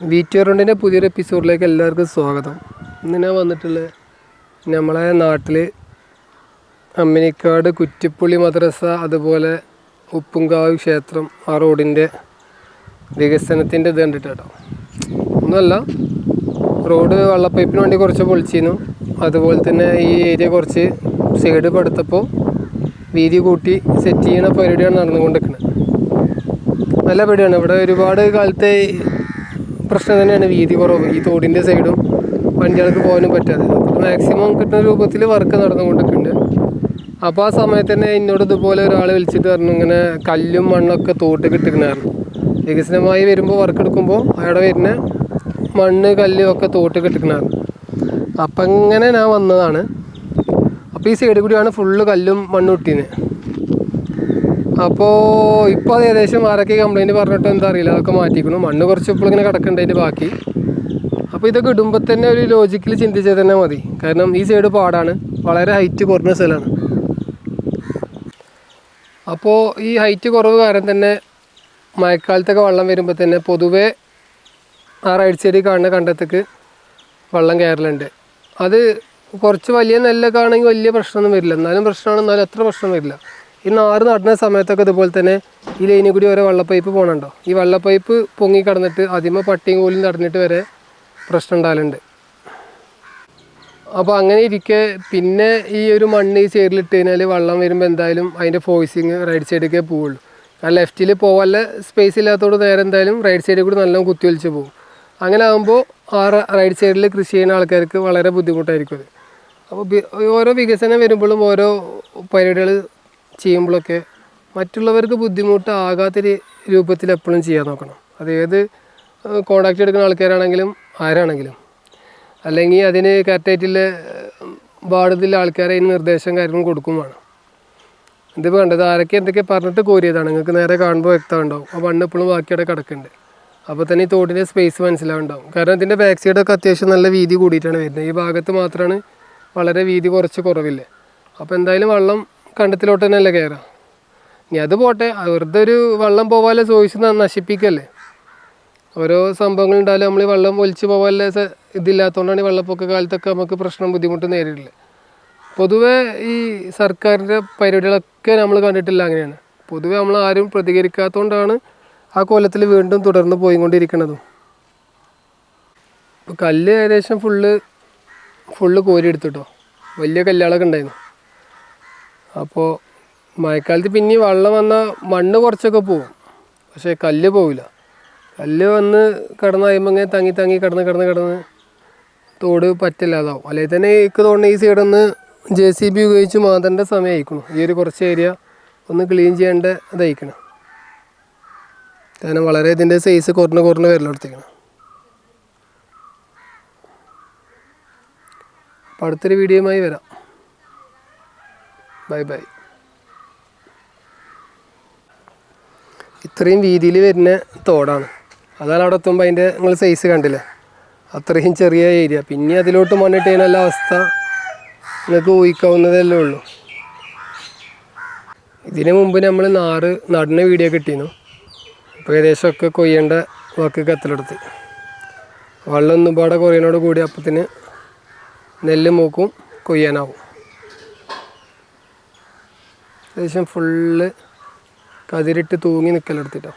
വീറ്റോറണ്ടിൻ്റെ പുതിയൊരു എപ്പിസോഡിലേക്ക് എല്ലാവർക്കും സ്വാഗതം. ഇന്ന് ഞാൻ വന്നിട്ടുള്ളത് നമ്മളെ നാട്ടിൽ അമ്മിനിക്കാട് കുറ്റിപ്പുള്ളി മദ്രസ, അതുപോലെ ഉപ്പുംകാവ് ക്ഷേത്രം, ആ റോഡിൻ്റെ വികസനത്തിൻ്റെ ഇത് കണ്ടിട്ടോ. ഒന്നുമല്ല, റോഡ് വെള്ളപ്പൈപ്പിന് വേണ്ടി കുറച്ച് പൊളിച്ചിരുന്നു. അതുപോലെ തന്നെ ഈ ഏരിയ കുറച്ച് സൈഡ് പടുത്തപ്പോൾ വീതി കൂട്ടി സെറ്റ് ചെയ്യുന്ന പരിപാടിയാണ് നടന്നുകൊണ്ടിരിക്കുന്നത്. നല്ല പരിപാടിയാണ്. ഇവിടെ ഒരുപാട് കാലത്തെ പ്രശ്നം തന്നെയാണ് വീതി കുറവ്. ഈ തോടിൻ്റെ സൈഡും വണ്ടികൾക്ക് പോകാനും പറ്റാതെ, അപ്പോൾ മാക്സിമം കിട്ടുന്ന രൂപത്തിൽ വർക്ക് നടന്നുകൊണ്ടിരിക്കുന്നുണ്ട്. അപ്പോൾ ആ സമയത്ത് തന്നെ എന്നോട് ഇതുപോലെ ഒരാൾ വിളിച്ചിട്ട് പറഞ്ഞു, ഇങ്ങനെ കല്ലും മണ്ണൊക്കെ തോട്ട് കിട്ടുന്നതായിരുന്നു. വികസനമായി വരുമ്പോൾ വർക്ക് എടുക്കുമ്പോൾ അവിടെ വരുന്ന മണ്ണ് കല്ലും ഒക്കെ തോട്ട് കിട്ടുന്നതായിരുന്നു. അപ്പം ഇങ്ങനെ ഞാൻ വന്നതാണ്. അപ്പോൾ ഈ സൈഡിൽ കൂടിയാണ് ഫുള്ള് കല്ലും മണ്ണും ഇട്ടിന്. അപ്പോൾ ഇപ്പോൾ അത് ഏകദേശം ആരൊക്കെ കംപ്ലയിൻറ്റ് പറഞ്ഞിട്ട് എന്താ അറിയില്ല, അതൊക്കെ മാറ്റിക്കണം. മണ്ണ് കുറച്ച് ഇപ്പോൾ ഇങ്ങനെ കിടക്കേണ്ട അതിൻ്റെ ബാക്കി. അപ്പോൾ ഇതൊക്കെ ഇടുമ്പോൾ തന്നെ ഒരു ലോജിക്കിൽ ചിന്തിച്ചാൽ തന്നെ മതി. കാരണം ഈ സൈഡ് പാടാണ്, വളരെ ഹൈറ്റ് കുറഞ്ഞ സ്ഥലമാണ്. അപ്പോൾ ഈ ഹൈറ്റ് കുറവ് കാരണം തന്നെ മഴക്കാലത്തൊക്കെ വെള്ളം വരുമ്പോൾ തന്നെ പൊതുവേ ആ റൈറ്റ് സൈഡിൽ കാണുന്ന കണ്ടത്തേക്ക് വെള്ളം കയറലുണ്ട്. അത് കുറച്ച് വലിയ നെല്ലൊക്കെ ആണെങ്കിൽ വലിയ പ്രശ്നമൊന്നും വരില്ല, എന്നാലും പ്രശ്നമാണ്. എന്നാലും അത്ര പ്രശ്നം വരില്ല. ഈ നാറ് നടുന്ന സമയത്തൊക്കെ ഇതുപോലെ തന്നെ ഈ ലൈനിൽ കൂടി ഓരോ വെള്ളപ്പൈപ്പ് പോകണുണ്ടോ, ഈ വെള്ളപ്പൈപ്പ് പൊങ്ങി കിടന്നിട്ട് ആദ്യമേ പട്ടിയും കോലും നടന്നിട്ട് വരെ പ്രശ്നം ഉണ്ടാകലുണ്ട്. അപ്പോൾ അങ്ങനെ ഇരിക്കെ പിന്നെ ഈ ഒരു മണ്ണ് ഈ സൈഡിലിട്ട് കഴിഞ്ഞാൽ വെള്ളം വരുമ്പോൾ എന്തായാലും അതിൻ്റെ ഫോഴ്സിങ് റൈറ്റ് സൈഡിലേക്കേ പോവുള്ളൂ. കാരണം ലെഫ്റ്റിൽ പോകാനുള്ള സ്പേസ് ഇല്ലാത്തതോട് നേരെ എന്തായാലും റൈറ്റ് സൈഡിൽ കൂടി നല്ല കുത്തി ഒലിച്ച് പോകും. അങ്ങനെ ആകുമ്പോൾ ആ റൈറ്റ് സൈഡിൽ കൃഷി ചെയ്യുന്ന ആൾക്കാർക്ക് വളരെ ബുദ്ധിമുട്ടായിരിക്കും അത്. അപ്പോൾ ഓരോ വികസനം വരുമ്പോഴും ഓരോ പരിപാടികൾ ചെയ്യുമ്പോഴൊക്കെ മറ്റുള്ളവർക്ക് ബുദ്ധിമുട്ടാകാത്ത രൂപത്തിൽ എപ്പോഴും ചെയ്യാൻ നോക്കണം. അത് ഏത് കോൺടാക്റ്റ് എടുക്കുന്ന ആൾക്കാരാണെങ്കിലും ആരാണെങ്കിലും, അല്ലെങ്കിൽ അതിന് കറക്റ്റായിട്ടുള്ള വാർഡിലെ ആൾക്കാരെ അതിന് നിർദ്ദേശം കാര്യങ്ങളും കൊടുക്കും വേണം. ഇത് വേണ്ടത് ആരൊക്കെ എന്തൊക്കെ പറഞ്ഞിട്ട് കോരിയതാണ്, നിങ്ങൾക്ക് നേരെ കാണുമ്പോൾ വ്യക്തമുണ്ടാവും. ആ മണ്ണ് എപ്പോഴും ബാക്കിയുടെ കിടക്കുന്നുണ്ട്. അപ്പോൾ തന്നെ ഈ തോടിൻ്റെ സ്പേസ് മനസ്സിലാവുണ്ടാവും. കാരണം ഇതിൻ്റെ ബാക്ക് സൈഡൊക്കെ അത്യാവശ്യം നല്ല വീതി കൂടിയിട്ടാണ് വരുന്നത്. ഈ ഭാഗത്ത് മാത്രമാണ് വളരെ വീതി കുറച്ച് കുറവില്ല. അപ്പോൾ എന്തായാലും വെള്ളം കണ്ടത്തിലോട്ട് തന്നെയല്ലേ കയറാം. ഇനി അത് പോട്ടെ, വെറുതെ ഒരു വെള്ളം പോകാനുള്ള സോഴ്സ് നശിപ്പിക്കല്ലേ. ഓരോ സംഭവങ്ങളുണ്ടായാലും നമ്മൾ വെള്ളം ഒലിച്ച് പോകാനുള്ള ഇതില്ലാത്തതുകൊണ്ടാണ് ഈ വെള്ളപ്പൊക്ക കാലത്തൊക്കെ നമുക്ക് പ്രശ്നം ബുദ്ധിമുട്ട് നേരിടില്ല. പൊതുവേ ഈ സർക്കാരിൻ്റെ പരിപാടികളൊക്കെ നമ്മൾ കണ്ടിട്ടില്ല അങ്ങനെയാണ്. പൊതുവേ നമ്മൾ ആരും പ്രതികരിക്കാത്തതുകൊണ്ടാണ് ആ കോലത്തിൽ വീണ്ടും തുടർന്ന് പോയിക്കൊണ്ടിരിക്കുന്നതും. ഇപ്പോൾ കല്ല് ഏകദേശം ഫുള്ള് കോരി എടുത്തിട്ടോ. വലിയ കല്ലുകളൊക്കെ ഉണ്ടായിരുന്നു. അപ്പോൾ മഴക്കാലത്ത് പിന്നെ വെള്ളം വന്നാൽ മണ്ണ് കുറച്ചൊക്കെ പോകും, പക്ഷേ കല്ല് പോവില്ല. കല്ല് വന്ന് കിടന്ന് കഴിയുമ്പോൾ ഇങ്ങനെ തങ്ങി കിടന്ന് തോട് പറ്റില്ലാതാവും. അല്ലെങ്കിൽ തന്നെ എനിക്ക് തോന്നുന്നു ഈ സൈഡിൽ നിന്ന് JCB ഉപയോഗിച്ച് മാന്തേണ്ട സമയം അയക്കണം. ഈ ഒരു കുറച്ച് ഏരിയ ഒന്ന് ക്ലീൻ ചെയ്യേണ്ട ഇതയക്കണം. കാരണം വളരെ ഇതിൻ്റെ സൈസ് കുറഞ്ഞ് വരലെടുത്തേക്കണം. അപ്പോൾ അടുത്തൊരു വീഡിയോയുമായി വരാം. ബൈ. ഇത്രയും വീതിയിൽ വരുന്ന തോടാണ്. അതാണ് അവിടെ എത്തുമ്പോൾ അതിൻ്റെ നിങ്ങൾ സൈസ് കണ്ടില്ലേ, അത്രയും ചെറിയ ഏരിയ. പിന്നെ അതിലോട്ട് മണ്ണിട്ട് കഴിഞ്ഞാൽ അവസ്ഥ നിങ്ങൾക്ക് ഊഹിക്കാവുന്നതല്ലേ ഉള്ളൂ. ഇതിന് മുമ്പ് നമ്മൾ നടുന്ന വീഡിയോ കിട്ടിയിരുന്നു. ഇപ്പോൾ ഏകദേശമൊക്കെ കൊയ്യേണ്ട വാക്കൊക്കെ എത്തലെടുത്ത് വെള്ളം ഒന്നും പാടെ കുറയുന്നതോട് കൂടി അപ്പത്തിന് നെല്ല് മൂക്കും കൊയ്യാനാവും. ഏകദേശം ഫുള്ള് കതിരിട്ട് തൂങ്ങി നിൽക്കലെടുത്തിട്ടോ.